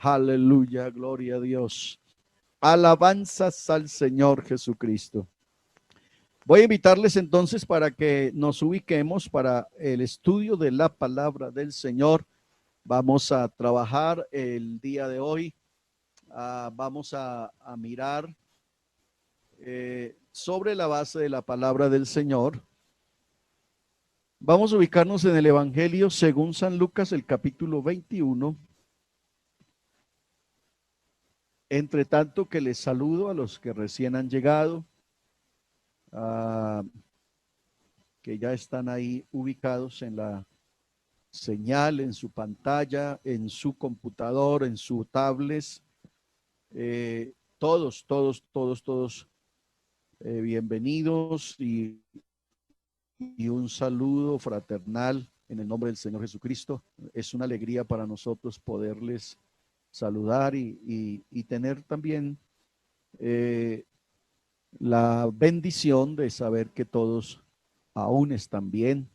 Aleluya, gloria a Dios. Alabanzas al Señor Jesucristo. Voy a invitarles entonces para que nos ubiquemos para el estudio de la palabra del Señor. Vamos a trabajar el día de hoy. Vamos a mirar sobre la base de la palabra del Señor. Vamos a ubicarnos en el Evangelio según San Lucas, el capítulo 21. Entre tanto que les saludo a los que recién han llegado, que ya están ahí ubicados en la señal, en su pantalla, en su computador, en su tablet. Todos, bienvenidos y un saludo fraternal en el nombre del Señor Jesucristo. Es una alegría para nosotros poderles saludar y tener también la bendición de saber que todos aún están bien,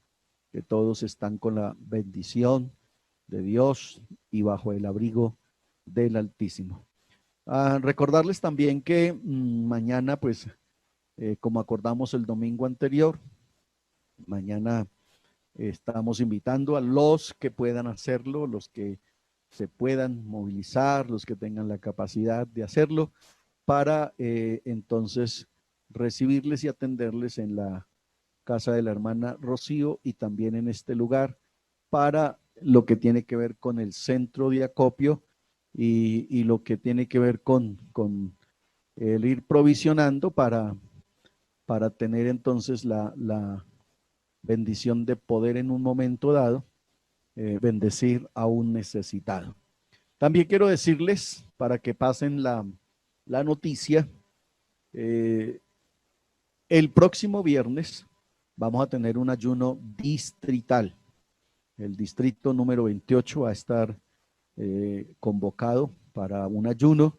que todos están con la bendición de Dios y bajo el abrigo del Altísimo. Recordarles también que mañana, pues, como acordamos el domingo anterior, mañana estamos invitando a los que puedan hacerlo, los que se puedan movilizar, los que tengan la capacidad de hacerlo, para entonces recibirles y atenderles en la casa de la hermana Rocío y también en este lugar para lo que tiene que ver con el centro de acopio y lo que tiene que ver con el ir provisionando para tener entonces la bendición de poder en un momento dado bendecir a un necesitado. También quiero decirles, para que pasen la noticia, el próximo viernes vamos a tener un ayuno distrital. El distrito número 28 va a estar convocado para un ayuno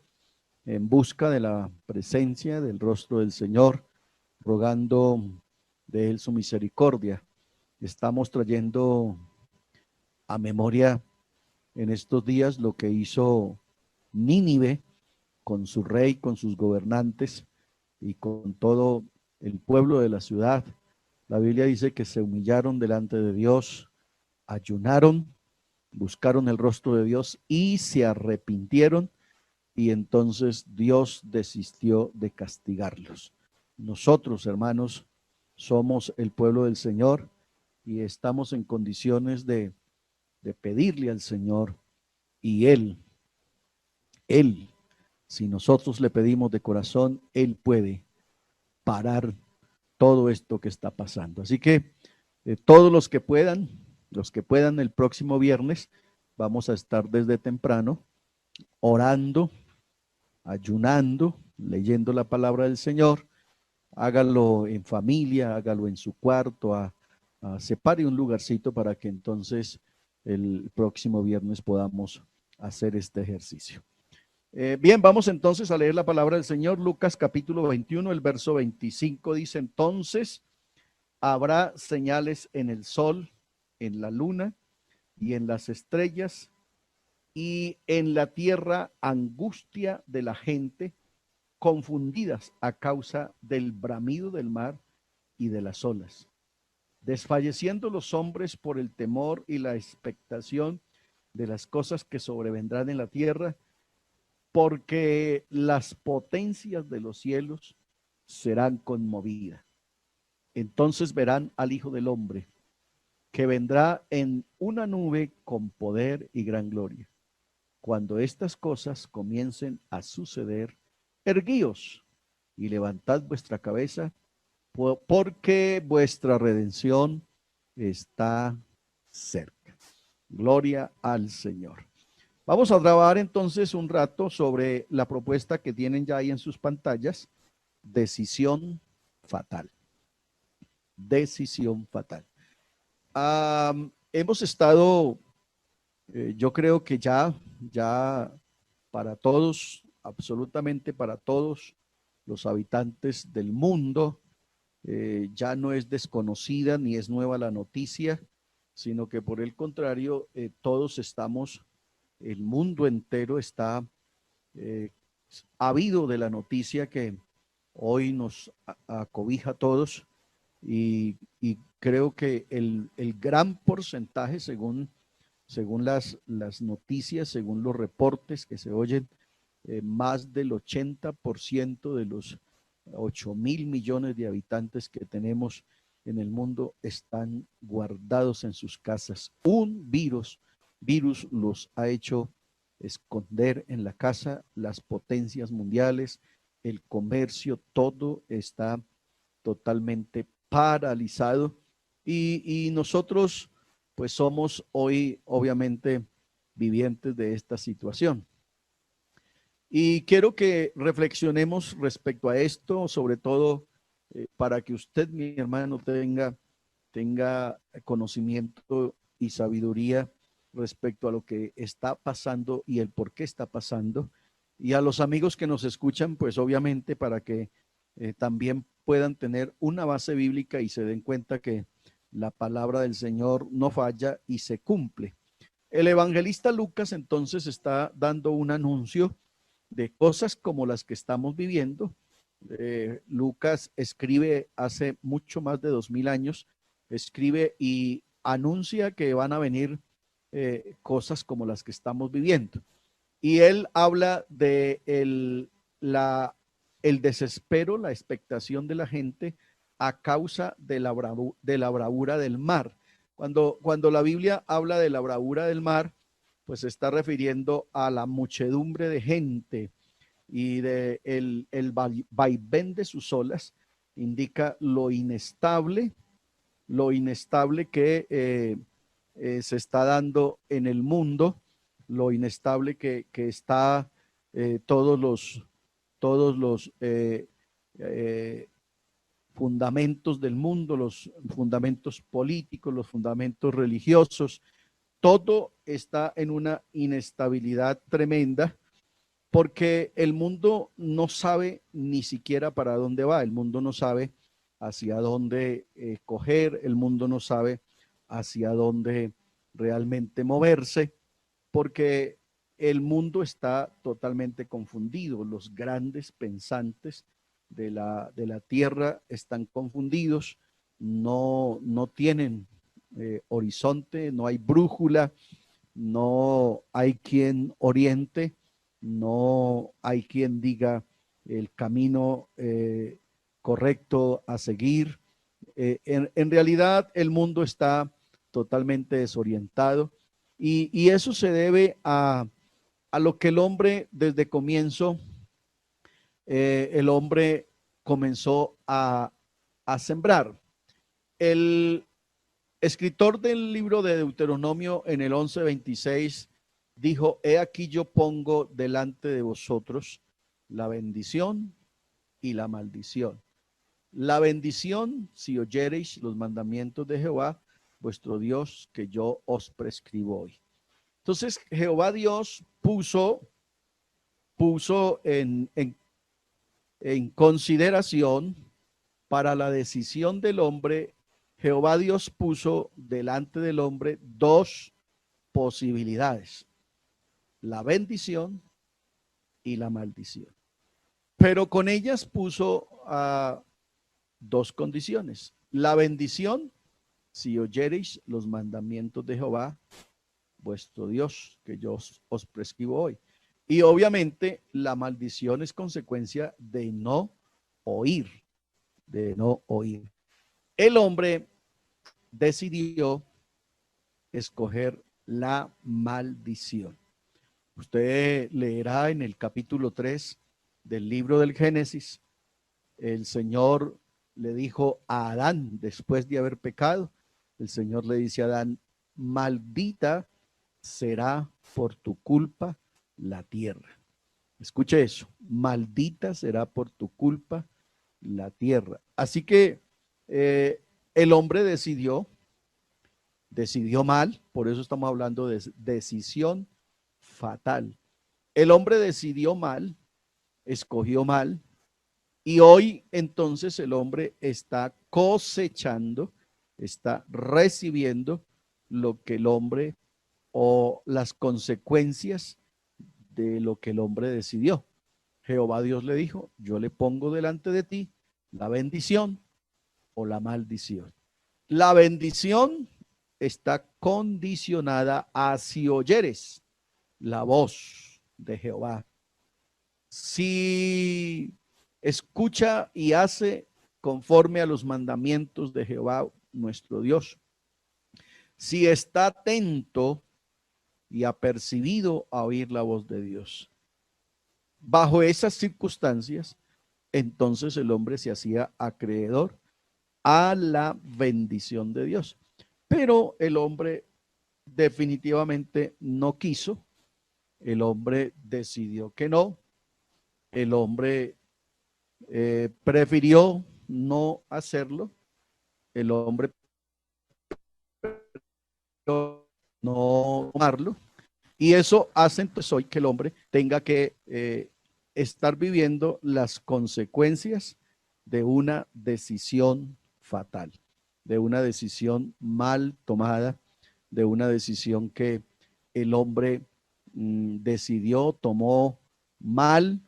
en busca de la presencia del rostro del Señor, rogando de Él su misericordia. Estamos trayendo a memoria en estos días lo que hizo Nínive con su rey, con sus gobernantes y con todo el pueblo de la ciudad. La Biblia dice que se humillaron delante de Dios, ayunaron, buscaron el rostro de Dios y se arrepintieron, y entonces Dios desistió de castigarlos. Nosotros, hermanos, somos el pueblo del Señor y estamos en condiciones de pedirle al Señor, y Él, si nosotros le pedimos de corazón, Él puede parar todo esto que está pasando. Así que todos los que puedan el próximo viernes, vamos a estar desde temprano orando, ayunando, leyendo la palabra del Señor. Hágalo en familia, hágalo en su cuarto, separe un lugarcito para que entonces el próximo viernes podamos hacer este ejercicio. Bien, vamos entonces a leer la palabra del Señor. Lucas capítulo 21, el verso 25 dice: entonces habrá señales en el sol, en la luna y en las estrellas, y en la tierra angustia de la gente, confundidas a causa del bramido del mar y de las olas, desfalleciendo los hombres por el temor y la expectación de las cosas que sobrevendrán en la tierra, porque las potencias de los cielos serán conmovidas. Entonces verán al Hijo del Hombre, que vendrá en una nube con poder y gran gloria. Cuando estas cosas comiencen a suceder, erguíos y levantad vuestra cabeza, porque vuestra redención está cerca. Gloria al Señor. Vamos a trabajar entonces un rato sobre la propuesta que tienen ya ahí en sus pantallas: decisión fatal. Decisión fatal. Hemos estado, yo creo que ya para todos, absolutamente para todos los habitantes del mundo, ya no es desconocida ni es nueva la noticia, sino que por el contrario, todos estamos el mundo entero está habido de la noticia que hoy nos acobija a todos y creo que el gran porcentaje, según las noticias, según los reportes que se oyen, más del 80% de los 8.000 millones de habitantes que tenemos en el mundo están guardados en sus casas. Un virus los ha hecho esconder en la casa. Las potencias mundiales, el comercio, todo está totalmente paralizado y nosotros pues somos hoy obviamente vivientes de esta situación. Y quiero que reflexionemos respecto a esto, sobre todo para que usted, mi hermano, tenga conocimiento y sabiduría respecto a lo que está pasando y el por qué está pasando. Y a los amigos que nos escuchan, pues obviamente para que también puedan tener una base bíblica y se den cuenta que la palabra del Señor no falla y se cumple. El evangelista Lucas entonces está dando un anuncio de cosas como las que estamos viviendo. Lucas escribe hace mucho más de 2000 años, escribe y anuncia que van a venir cosas como las que estamos viviendo. Y él habla de el desespero, la expectación de la gente a causa de la bravura del mar. Cuando la Biblia habla de la bravura del mar, pues se está refiriendo a la muchedumbre de gente y de el vaivén de sus olas, indica lo inestable que se está dando en el mundo, lo inestable que está todos los fundamentos del mundo, los fundamentos políticos, los fundamentos religiosos, todo está en una inestabilidad tremenda porque el mundo no sabe ni siquiera para dónde va, el mundo no sabe hacia dónde coger, el mundo no sabe hacia dónde realmente moverse, porque el mundo está totalmente confundido, los grandes pensantes de la tierra están confundidos, no tienen horizonte, no hay brújula, no hay quien oriente, no hay quien diga el camino correcto a seguir. En realidad el mundo está totalmente desorientado y eso se debe a lo que el hombre desde comienzo, el hombre comenzó a sembrar. El escritor del libro de Deuteronomio en el 11:26 dijo, he aquí yo pongo delante de vosotros la bendición y la maldición. La bendición, si oyereis los mandamientos de Jehová, vuestro Dios, que yo os prescribo hoy. Entonces, Jehová Dios puso en consideración para la decisión del hombre. Jehová Dios puso delante del hombre dos posibilidades, la bendición y la maldición. Pero con ellas puso dos condiciones. La bendición, si oyereis los mandamientos de Jehová, vuestro Dios, que yo os prescribo hoy. Y obviamente la maldición es consecuencia de no oír, de no oír. El hombre decidió escoger la maldición. Usted leerá en el capítulo 3 del libro del Génesis, el Señor le dijo a Adán, después de haber pecado, el Señor le dice a Adán, maldita será por tu culpa la tierra. Escuche eso, maldita será por tu culpa la tierra. Así que el hombre decidió mal, por eso estamos hablando de decisión fatal. El hombre decidió mal, escogió mal, y hoy entonces el hombre está cosechando, está recibiendo lo que el hombre o las consecuencias de lo que el hombre decidió. Jehová Dios le dijo, yo le pongo delante de ti la bendición o la maldición. La bendición está condicionada a si oyeres la voz de Jehová. Si escucha y hace conforme a los mandamientos de Jehová nuestro Dios. Si está atento y apercibido a oír la voz de Dios. Bajo esas circunstancias, entonces el hombre se hacía acreedor a la bendición de Dios. Pero el hombre definitivamente no quiso, el hombre decidió que no, el hombre prefirió no hacerlo, el hombre prefirió no tomarlo, y eso hace entonces hoy que el hombre tenga que estar viviendo las consecuencias de una decisión fatal, de una decisión mal tomada, de una decisión que el hombre decidió, tomó mal,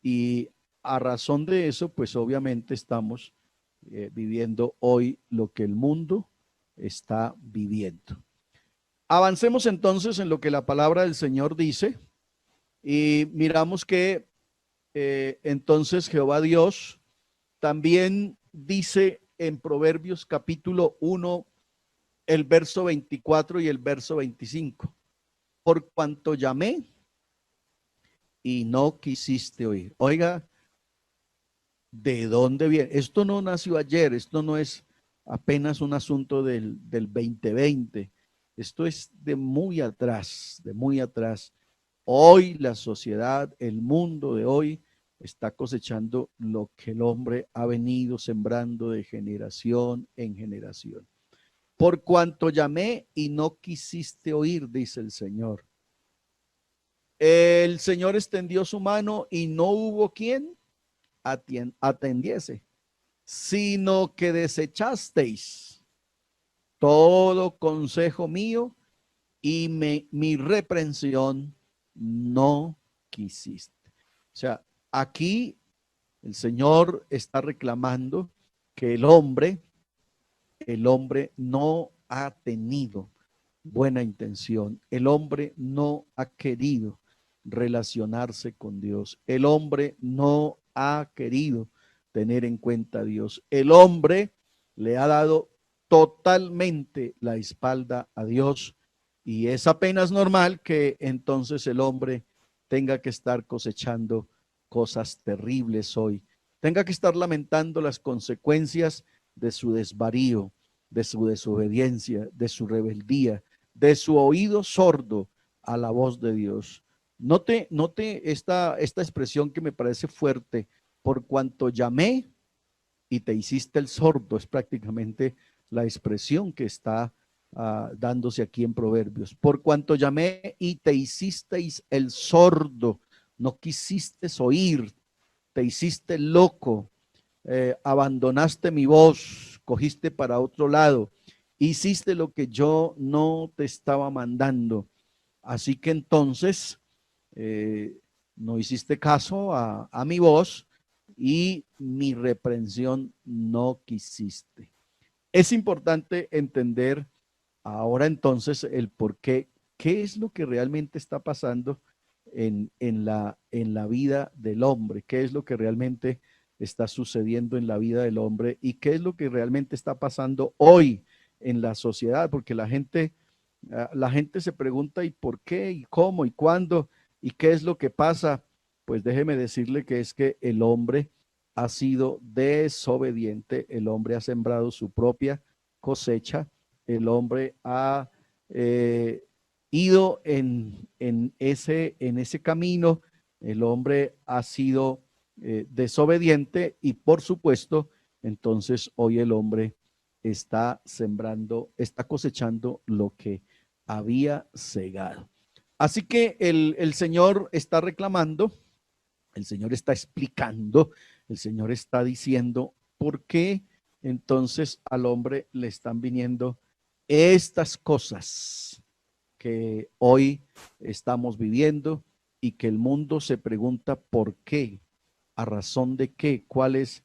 y a razón de eso, pues obviamente estamos viviendo hoy lo que el mundo está viviendo. Avancemos entonces en lo que la palabra del Señor dice y miramos que entonces Jehová Dios también dice en Proverbios capítulo 1, el verso 24 y el verso 25. Por cuanto llamé y no quisiste oír. Oiga, ¿de dónde viene? Esto no nació ayer, esto no es apenas un asunto del 2020. Esto es de muy atrás, de muy atrás. Hoy la sociedad, el mundo de hoy está cosechando lo que el hombre ha venido sembrando de generación en generación. Por cuanto llamé y no quisiste oír, dice el Señor. El Señor extendió su mano y no hubo quien atendiese, sino que desechasteis todo consejo mío y mi reprensión no quisiste. O sea, aquí el Señor está reclamando que el hombre no ha tenido buena intención, el hombre no ha querido relacionarse con Dios, el hombre no ha querido tener en cuenta a Dios, el hombre le ha dado totalmente la espalda a Dios, y es apenas normal que entonces el hombre tenga que estar cosechando cosas terribles hoy, tenga que estar lamentando las consecuencias de su desvarío, de su desobediencia, de su rebeldía, de su oído sordo a la voz de Dios. Note esta expresión que me parece fuerte: por cuanto llamé y te hiciste el sordo, es prácticamente la expresión que está dándose aquí en Proverbios. Por cuanto llamé y te hicisteis el sordo, no quisiste oír, te hiciste loco, abandonaste mi voz, cogiste para otro lado, hiciste lo que yo no te estaba mandando. Así que entonces no hiciste caso a mi voz y mi reprensión no quisiste. Es importante entender ahora entonces el por qué, qué es lo que realmente está pasando en la vida del hombre, qué es lo que realmente está sucediendo en la vida del hombre y qué es lo que realmente está pasando hoy en la sociedad, porque la gente se pregunta ¿y por qué? ¿Y cómo? ¿Y cuándo? ¿Y qué es lo que pasa? Pues déjeme decirle que es que el hombre ha sido desobediente, el hombre ha sembrado su propia cosecha, el hombre ha ido en ese camino, el hombre ha sido desobediente y por supuesto, entonces hoy el hombre está sembrando, está cosechando lo que había cegado. Así que el Señor está reclamando, el Señor está explicando, el Señor está diciendo por qué entonces al hombre le están viniendo estas cosas que hoy estamos viviendo y que el mundo se pregunta por qué, a razón de qué, cuál es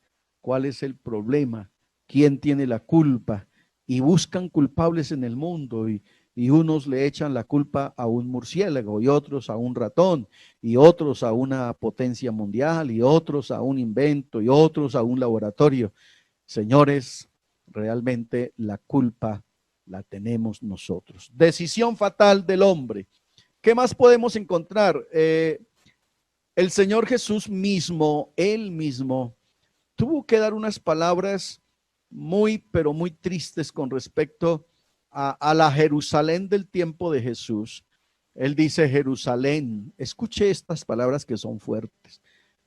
el problema, quién tiene la culpa, y buscan culpables en el mundo y unos le echan la culpa a un murciélago y otros a un ratón y otros a una potencia mundial y otros a un invento y otros a un laboratorio. Señores, realmente la culpa la tenemos nosotros. Decisión fatal del hombre. ¿Qué más podemos encontrar? El Señor Jesús mismo, Él mismo, tuvo que dar unas palabras muy, pero muy tristes con respecto a la Jerusalén del tiempo de Jesús. Él dice, Jerusalén, escuche estas palabras que son fuertes.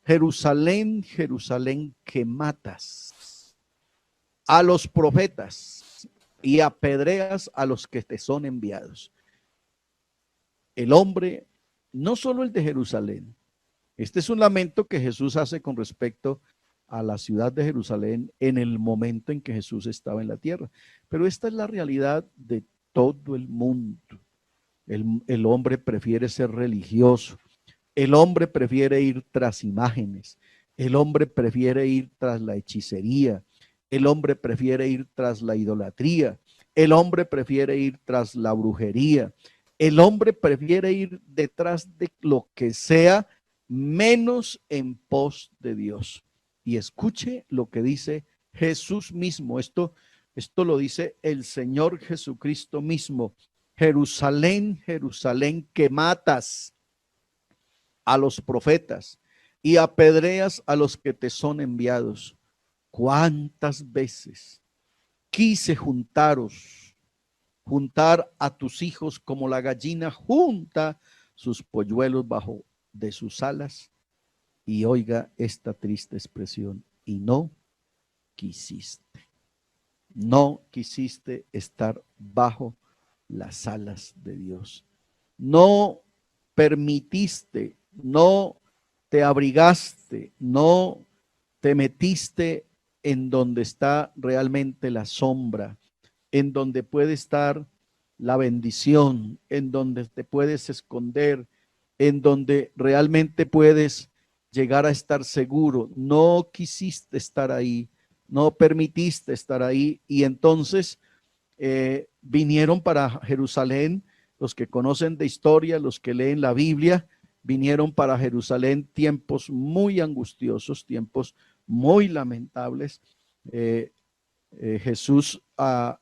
Jerusalén, Jerusalén, que matas a los profetas y apedreas a los que te son enviados. El hombre, no solo el de Jerusalén, este es un lamento que Jesús hace con respecto a la ciudad de Jerusalén en el momento en que Jesús estaba en la tierra, pero esta es la realidad de todo el mundo. El hombre prefiere ser religioso, el hombre prefiere ir tras imágenes, el hombre prefiere ir tras la hechicería, el hombre prefiere ir tras la idolatría, el hombre prefiere ir tras la brujería, el hombre prefiere ir detrás de lo que sea menos en pos de Dios. Y escuche lo que dice Jesús mismo. Esto lo dice el Señor Jesucristo mismo. Jerusalén, Jerusalén, que matas a los profetas y apedreas a los que te son enviados. ¿Cuántas veces quise juntar a tus hijos como la gallina junta sus polluelos bajo de sus alas? Y oiga esta triste expresión, y no quisiste. No quisiste estar bajo las alas de Dios. No permitiste, no te abrigaste, no te metiste en donde está realmente la sombra, en donde puede estar la bendición, en donde te puedes esconder, en donde realmente puedes llegar a estar seguro. No quisiste estar ahí, no permitiste estar ahí, y entonces vinieron para Jerusalén. Los que conocen de historia, los que leen la Biblia, vinieron para Jerusalén tiempos muy angustiosos, tiempos muy lamentables. Jesús,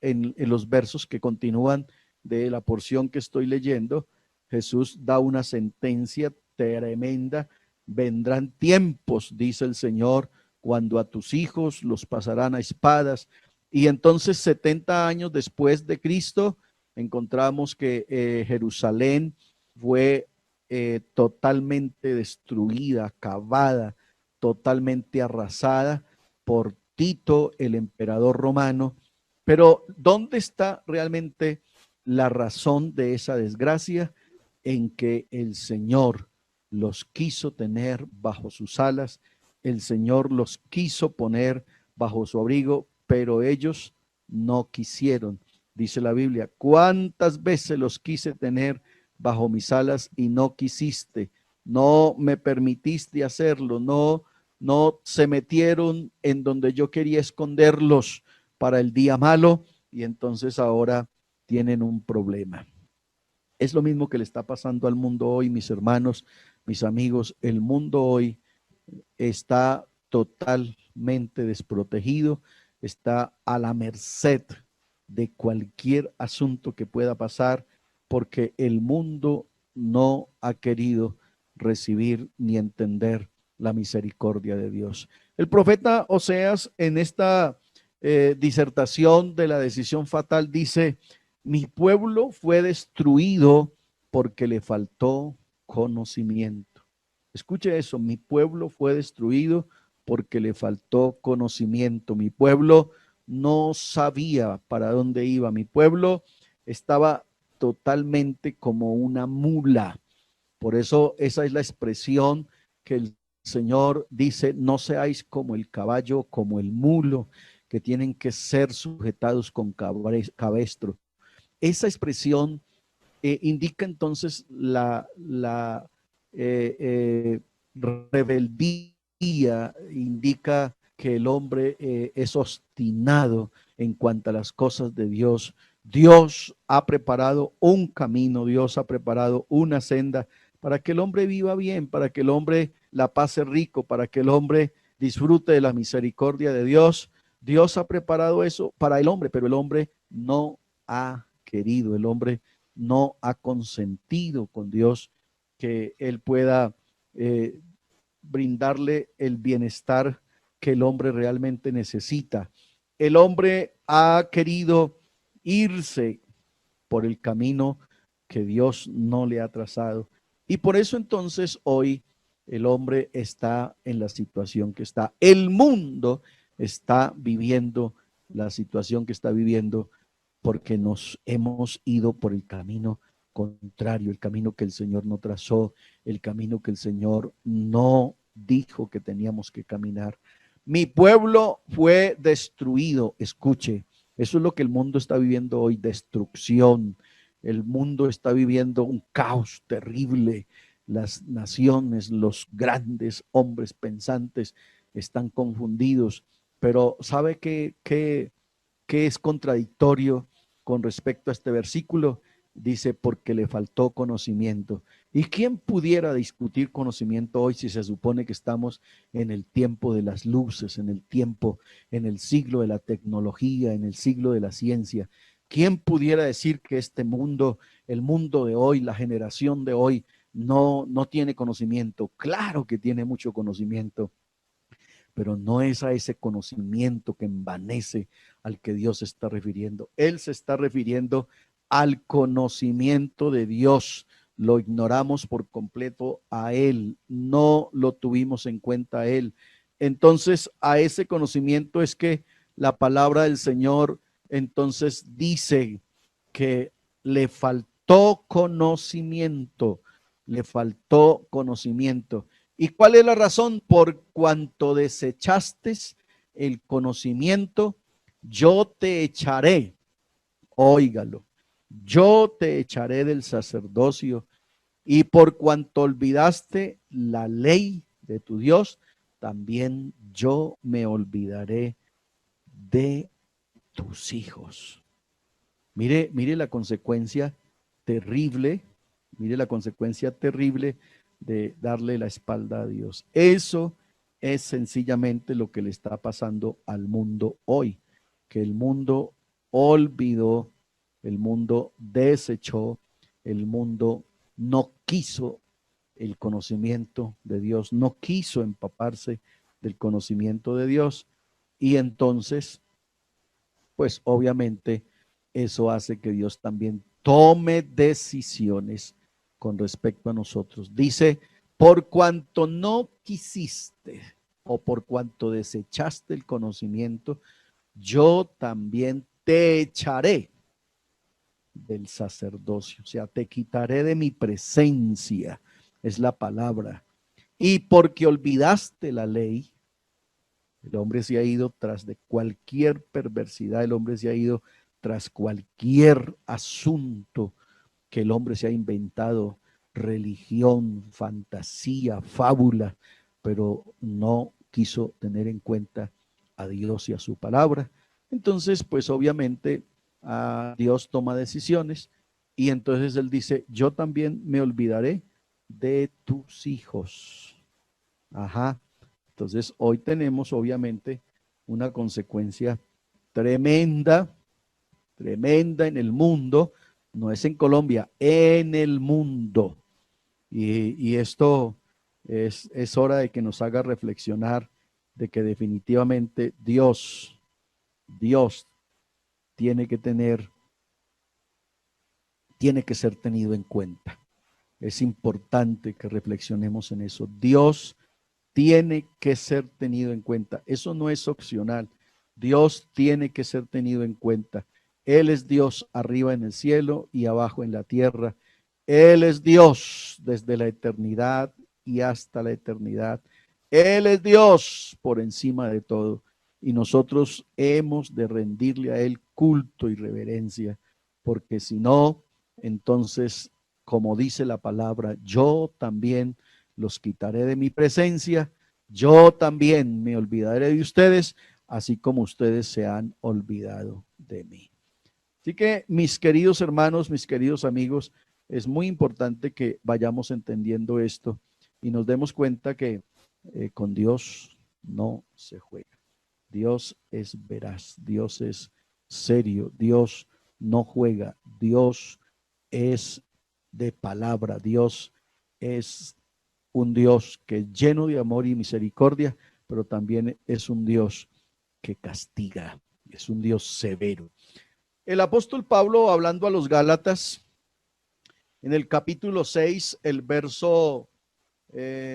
en los versos que continúan de la porción que estoy leyendo, Jesús da una sentencia tremenda. Vendrán tiempos, dice el Señor, cuando a tus hijos los pasarán a espadas. Y entonces 70 años después de Cristo, encontramos que Jerusalén fue totalmente destruida, acabada, totalmente arrasada por Tito, el emperador romano. Pero ¿dónde está realmente la razón de esa desgracia? En que el Señor los quiso tener bajo sus alas, el Señor los quiso poner bajo su abrigo, pero ellos no quisieron. Dice la Biblia, ¿cuántas veces los quise tener bajo mis alas y no quisiste? No me permitiste hacerlo, no se metieron en donde yo quería esconderlos para el día malo, y entonces ahora tienen un problema. Es lo mismo que le está pasando al mundo hoy, mis hermanos, mis amigos. El mundo hoy está totalmente desprotegido, está a la merced de cualquier asunto que pueda pasar, porque el mundo no ha querido recibir ni entender la misericordia de Dios. El profeta Oseas, en esta disertación de la decisión fatal, dice: mi pueblo fue destruido porque le faltó conocimiento. Escuche eso, mi pueblo fue destruido porque le faltó conocimiento. Mi pueblo no sabía para dónde iba. Mi pueblo estaba totalmente como una mula. Por eso esa es la expresión que el Señor dice: no seáis como el caballo, como el mulo, que tienen que ser sujetados con cabestro. Esa expresión indica entonces la rebeldía, indica que el hombre es obstinado en cuanto a las cosas de Dios. Dios ha preparado un camino, Dios ha preparado una senda para que el hombre viva bien, para que el hombre la pase rico, para que el hombre disfrute de la misericordia de Dios. Dios ha preparado eso para el hombre, pero el hombre no ha querido, el hombre no ha consentido con Dios que Él pueda eh, brindarle el bienestar que el hombre realmente necesita. El hombre ha querido irse por el camino que Dios no le ha trazado. Y por eso entonces hoy el hombre está en la situación que está. El mundo está viviendo la situación que está viviendo porque nos hemos ido por el camino contrario, el camino que el Señor no trazó, el camino que el Señor no dijo que teníamos que caminar. Mi pueblo fue destruido, escuche, eso es lo que el mundo está viviendo hoy, destrucción. El mundo está viviendo un caos terrible. Las naciones, los grandes hombres pensantes están confundidos. Pero ¿sabe qué es contradictorio con respecto a este versículo? Dice, porque le faltó conocimiento. ¿Y quién pudiera discutir conocimiento hoy si se supone que estamos en el tiempo de las luces, en el tiempo, en el siglo de la tecnología, en el siglo de la ciencia? ¿Quién pudiera decir que este mundo, el mundo de hoy, la generación de hoy, no tiene conocimiento? Claro que tiene mucho conocimiento, pero no es a ese conocimiento que envanece al que Dios se está refiriendo. Él se está refiriendo al conocimiento de Dios. Lo ignoramos por completo a Él, no lo tuvimos en cuenta a Él. Entonces, a ese conocimiento es que la palabra del Señor entonces dice que le faltó conocimiento, le faltó conocimiento. ¿Y cuál es la razón? Por cuanto desechaste el conocimiento, yo te echaré, óigalo, yo te echaré del sacerdocio, y por cuanto olvidaste la ley de tu Dios, también yo me olvidaré de tus hijos. Mire la consecuencia terrible, mire la consecuencia terrible de darle la espalda a Dios. Eso es sencillamente lo que le está pasando al mundo hoy, que el mundo olvidó, el mundo desechó, el mundo no quiso el conocimiento de Dios, no quiso empaparse del conocimiento de Dios, y entonces pues obviamente eso hace que Dios también tome decisiones con respecto a nosotros. Dice, por cuanto no quisiste o por cuanto desechaste el conocimiento, yo también te echaré del sacerdocio, o sea, te quitaré de mi presencia, es la palabra. Y porque olvidaste la ley, el hombre se ha ido tras de cualquier perversidad, el hombre se ha ido tras cualquier asunto que el hombre se ha inventado, religión, fantasía, fábula, pero no quiso tener en cuenta a Dios y a su palabra. Entonces, pues obviamente Dios toma decisiones y entonces Él dice, yo también me olvidaré de tus hijos. Ajá. Entonces, hoy tenemos obviamente una consecuencia tremenda, tremenda en el mundo, no es en Colombia, en el mundo. Y esto es hora de que nos haga reflexionar de que definitivamente Dios tiene que tiene que ser tenido en cuenta. Es importante que reflexionemos en eso. Dios tiene que ser tenido en cuenta. Eso no es opcional. Dios tiene que ser tenido en cuenta. Él es Dios arriba en el cielo y abajo en la tierra. Él es Dios desde la eternidad y hasta la eternidad. Él es Dios por encima de todo. Y nosotros hemos de rendirle a Él culto y reverencia, porque si no, entonces, como dice la palabra, yo también los quitaré de mi presencia, yo también me olvidaré de ustedes, así como ustedes se han olvidado de mí. Así que, mis queridos hermanos, mis queridos amigos, es muy importante que vayamos entendiendo esto y nos demos cuenta que con Dios no se juega. Dios es veraz, Dios es serio, Dios no juega, Dios es de palabra, Dios es un Dios que es lleno de amor y misericordia, pero también es un Dios que castiga, es un Dios severo. El apóstol Pablo, hablando a los Gálatas, en el capítulo 6, el verso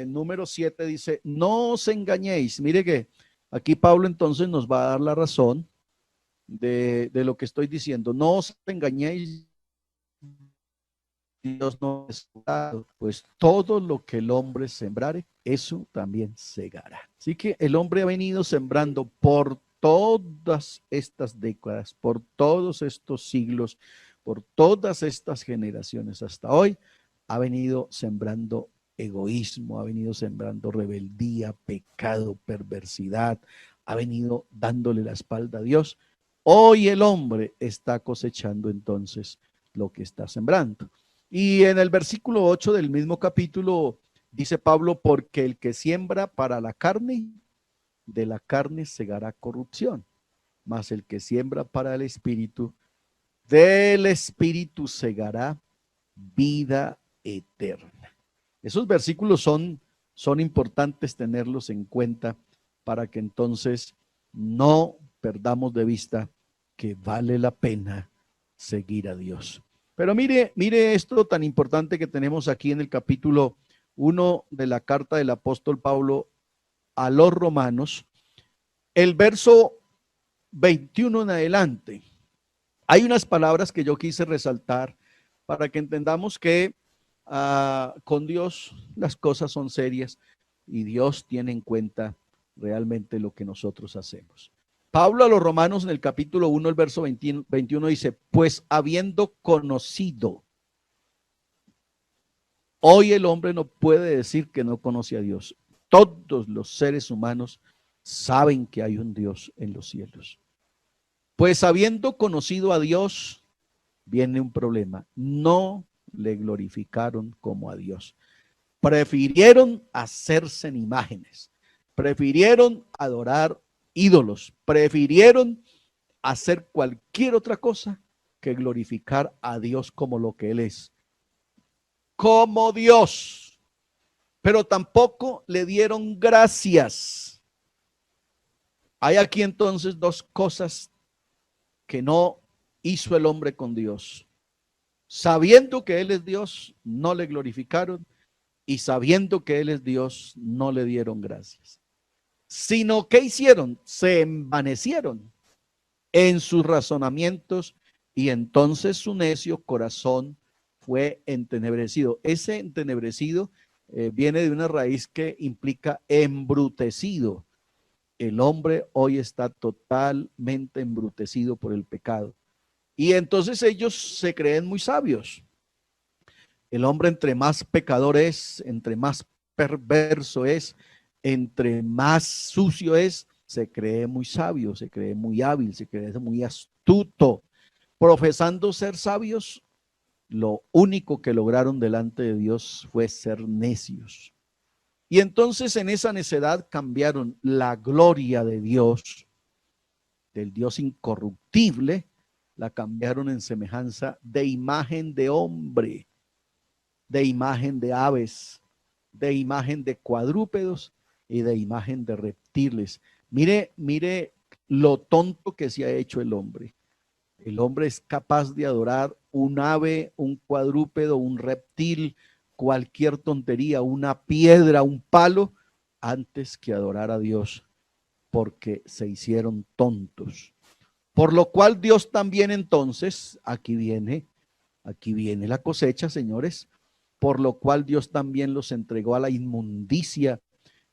número 7 dice, no os engañéis. Mire que aquí Pablo entonces nos va a dar la razón de lo que estoy diciendo. No os engañéis, Dios no es dado, pues todo lo que el hombre sembrare, eso también segará. Así que el hombre ha venido sembrando por todas estas décadas, por todos estos siglos, por todas estas generaciones hasta hoy, ha venido sembrando egoísmo, ha venido sembrando rebeldía, pecado, perversidad, ha venido dándole la espalda a Dios. Hoy el hombre está cosechando entonces lo que está sembrando. Y en el versículo 8 del mismo capítulo dice Pablo, porque el que siembra para la carne, de la carne segará corrupción, mas el que siembra para el espíritu, del espíritu segará vida eterna. Esos versículos son importantes tenerlos en cuenta para que entonces no perdamos de vista que vale la pena seguir a Dios. Pero mire esto tan importante que tenemos aquí en el capítulo 1 de la carta del apóstol Pablo a los romanos, el verso 21 en adelante. Hay unas palabras que yo quise resaltar para que entendamos que con Dios las cosas son serias y Dios tiene en cuenta realmente lo que nosotros hacemos. Pablo a los romanos en el capítulo 1, el verso 21 dice, pues habiendo conocido, hoy el hombre no puede decir que no conoce a Dios. Todos los seres humanos saben que hay un Dios en los cielos. Pues habiendo conocido a Dios, viene un problema. No le glorificaron como a Dios. Prefirieron hacerse en imágenes. Prefirieron adorar ídolos. Prefirieron hacer cualquier otra cosa que glorificar a Dios como lo que Él es. Como Dios. Pero tampoco le dieron gracias. Hay aquí entonces dos cosas que no hizo el hombre con Dios. Sabiendo que Él es Dios, no le glorificaron, y sabiendo que Él es Dios, no le dieron gracias. Sino que hicieron, se envanecieron en sus razonamientos, y entonces su necio corazón fue entenebrecido. Ese entenebrecido viene de una raíz que implica embrutecido. El hombre hoy está totalmente embrutecido por el pecado. Y entonces ellos se creen muy sabios. El hombre entre más pecador es, entre más perverso es, entre más sucio es, se cree muy sabio, se cree muy hábil, se cree muy astuto. Profesando ser sabios, lo único que lograron delante de Dios fue ser necios. Y entonces en esa necedad cambiaron la gloria de Dios, del Dios incorruptible, la cambiaron en semejanza de imagen de hombre, de imagen de aves, de imagen de cuadrúpedos y de imagen de reptiles. Mire lo tonto que se ha hecho el hombre. El hombre es capaz de adorar un ave, un cuadrúpedo, un reptil, cualquier tontería, una piedra, un palo, antes que adorar a Dios, porque se hicieron tontos. Por lo cual Dios también entonces, aquí viene la cosecha, señores, por lo cual Dios también los entregó a la inmundicia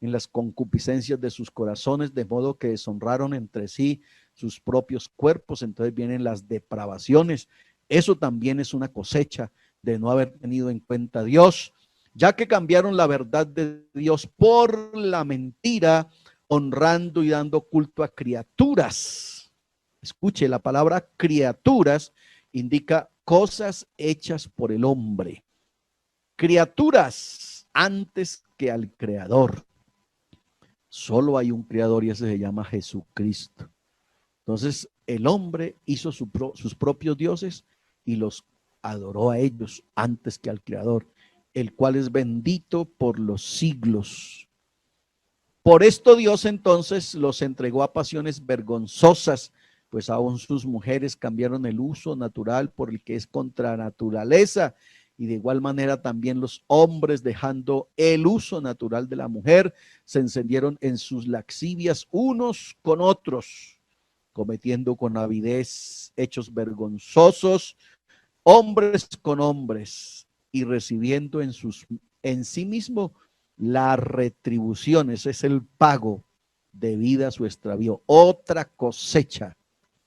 en las concupiscencias de sus corazones, de modo que deshonraron entre sí sus propios cuerpos. Entonces vienen las depravaciones, Eso también es una cosecha de no haber tenido en cuenta a Dios, ya que cambiaron la verdad de Dios por la mentira, honrando y dando culto a criaturas. Escuche, la palabra criaturas indica cosas hechas por el hombre. Criaturas antes que al Creador. Solo hay un Creador y ese se llama Jesucristo. Entonces el hombre hizo sus propios dioses y los adoró a ellos antes que al Creador, el cual es bendito por los siglos. Por esto Dios entonces los entregó a pasiones vergonzosas, pues aún sus mujeres cambiaron el uso natural por el que es contra naturaleza, y de igual manera también los hombres, dejando el uso natural de la mujer, se encendieron en sus laxivias unos con otros, cometiendo con avidez hechos vergonzosos, hombres con hombres, y recibiendo en sí mismo la retribución. Ese es el pago debido a su extravío. Otra cosecha,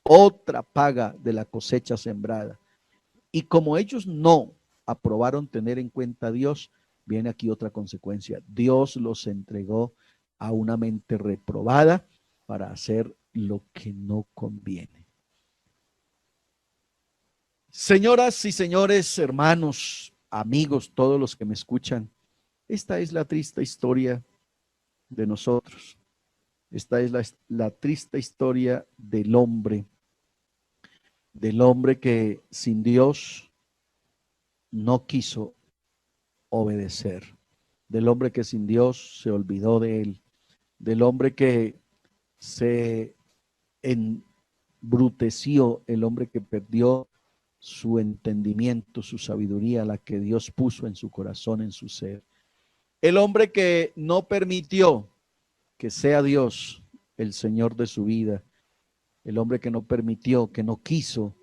otra paga de la cosecha sembrada. Y como ellos no aprobaron tener en cuenta a Dios, viene aquí otra consecuencia. Dios los entregó a una mente reprobada para hacer lo que no conviene. Señoras y señores, hermanos, amigos, todos los que me escuchan, esta es la triste historia de nosotros. Esta es la triste historia del hombre que sin Dios no quiso obedecer, del hombre que sin Dios se olvidó de él, del hombre que se embruteció, el hombre que perdió su entendimiento, su sabiduría, la que Dios puso en su corazón, en su ser. El hombre que no permitió que sea Dios el Señor de su vida. El hombre que no permitió, que no quiso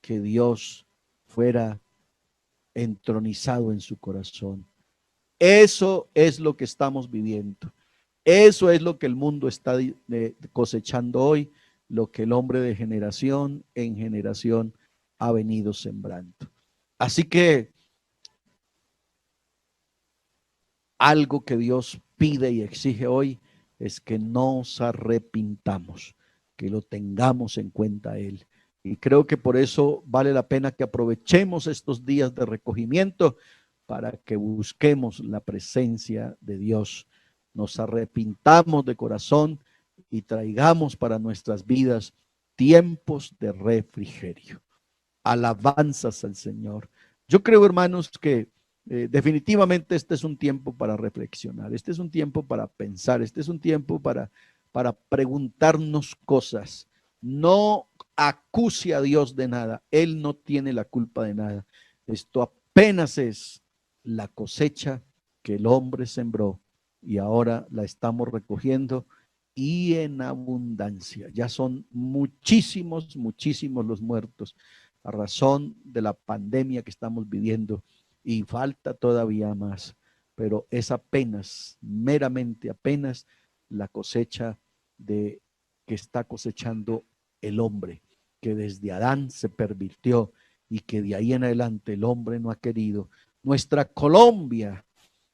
que Dios fuera entronizado en su corazón. Eso es lo que estamos viviendo. Eso es lo que el mundo está cosechando hoy, lo que el hombre de generación en generación ha venido sembrando. Así que algo que Dios pide y exige hoy es que nos arrepintamos, que lo tengamos en cuenta a Él. Y creo que por eso vale la pena que aprovechemos estos días de recogimiento para que busquemos la presencia de Dios. Nos arrepintamos de corazón y traigamos para nuestras vidas tiempos de refrigerio. Alabanzas al Señor. Yo creo, hermanos, que definitivamente este es un tiempo para reflexionar, este es un tiempo para pensar, este es un tiempo para preguntarnos cosas. No acuse a Dios de nada, Él no tiene la culpa de nada. Esto apenas es la cosecha que el hombre sembró y ahora la estamos recogiendo y en abundancia. Ya son muchísimos, muchísimos los muertos a razón de la pandemia que estamos viviendo y falta todavía más, pero es apenas, meramente apenas la cosecha de que está cosechando el hombre, que desde Adán se pervirtió y que de ahí en adelante el hombre no ha querido. Nuestra Colombia,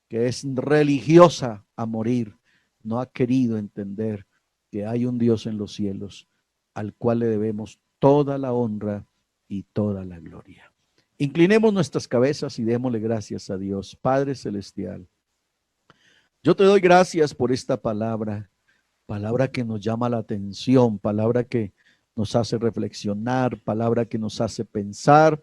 que es religiosa a morir, no ha querido entender que hay un Dios en los cielos al cual le debemos toda la honra y toda la gloria. Inclinemos nuestras cabezas y démosle gracias a Dios. Padre Celestial, yo te doy gracias por esta palabra, palabra que nos llama la atención, palabra que nos hace reflexionar, palabra que nos hace pensar,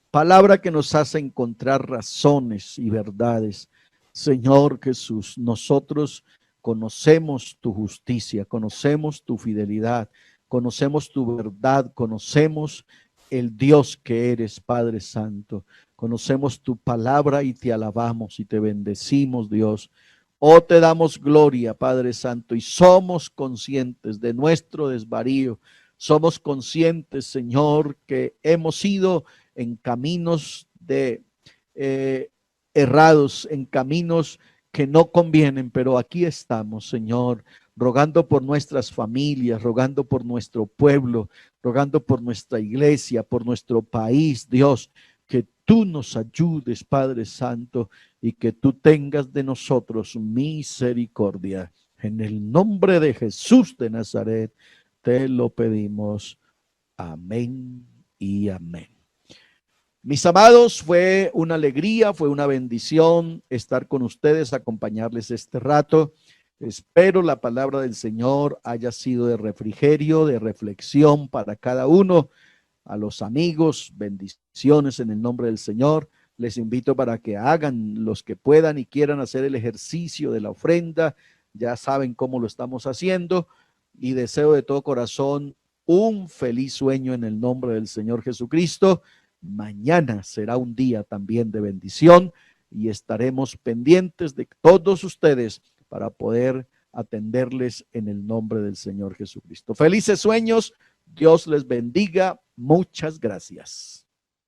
palabra que nos hace encontrar razones y verdades. Señor Jesús, nosotros conocemos tu justicia, conocemos tu fidelidad, conocemos tu verdad, conocemos el Dios que eres, Padre Santo. Conocemos tu palabra y te alabamos y te bendecimos, Dios. Oh, te damos gloria, Padre Santo, y somos conscientes de nuestro desvarío. Somos conscientes, Señor, que hemos ido en caminos de errados, en caminos que no convienen, pero aquí estamos, Señor, rogando por nuestras familias, rogando por nuestro pueblo, rogando por nuestra iglesia, por nuestro país, Dios, que tú nos ayudes, Padre Santo, y que tú tengas de nosotros misericordia. En el nombre de Jesús de Nazaret, te lo pedimos. Amén y amén. Mis amados, fue una alegría, fue una bendición estar con ustedes, acompañarles este rato. Espero la palabra del Señor haya sido de refrigerio, de reflexión para cada uno. A los amigos, bendiciones en el nombre del Señor. Les invito para que hagan los que puedan y quieran hacer el ejercicio de la ofrenda. Ya saben cómo lo estamos haciendo y deseo de todo corazón un feliz sueño en el nombre del Señor Jesucristo. Mañana será un día también de bendición y estaremos pendientes de todos ustedes para poder atenderles en el nombre del Señor Jesucristo. Felices sueños, Dios les bendiga, muchas gracias.